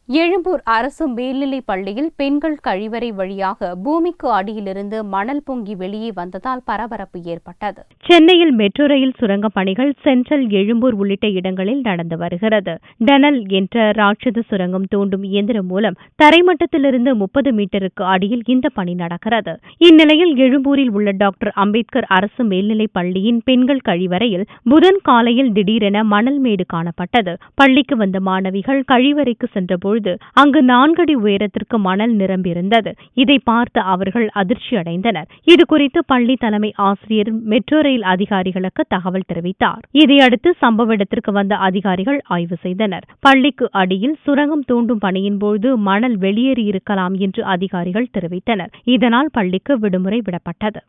எழும்பூர் அரசு மேல்நிலைப் பள்ளியில் பெண்கள் கழிவறை வழியாக பூமிக்கு அடியிலிருந்து மணல் பொங்கி வெளியே வந்ததால் பரபரப்பு ஏற்பட்டது. சென்னையில் மெட்ரோ ரயில் சுரங்கப் பணிகள் சென்ட்ரல், எழும்பூர் உள்ளிட்ட இடங்களில் நடந்து வருகிறது. டனல் என்ற ராட்சத சுரங்கம் தோண்டும் இயந்திரம் மூலம் தரைமட்டத்திலிருந்து 30 மீட்டருக்கு அடியில் இந்த பணி நடக்கிறது. இந்நிலையில் எழும்பூரில் உள்ள டாக்டர் அம்பேத்கர் அரசு மேல்நிலைப் பள்ளியின் பெண்கள் கழிவறையில் புதன் காலையில் திடீரென மணல் மேடு காணப்பட்டது. பள்ளிக்கு வந்த மாணவிகள் கழிவறைக்கு சென்றபோது அங்கு 4 அடி உயரத்திற்கு மணல் நிரம்பியிருந்தது. இதை பார்த்து அவர்கள் அதிர்ச்சி அடைந்தனர். இதுகுறித்து பள்ளி தலைமை ஆசிரியர் மெட்ரோ ரயில் அதிகாரிகளுக்கு தகவல் தெரிவித்தார். இதையடுத்து சம்பவ இடத்திற்கு வந்த அதிகாரிகள் ஆய்வு செய்தனர். பள்ளிக்கு அடியில் சுரங்கம் தோண்டும் பணியின் போது மணல் வெளியேறியிருக்கலாம் என்று அதிகாரிகள் தெரிவித்தனர். இதனால் பள்ளிக்கு விடுமுறை விடப்பட்டது.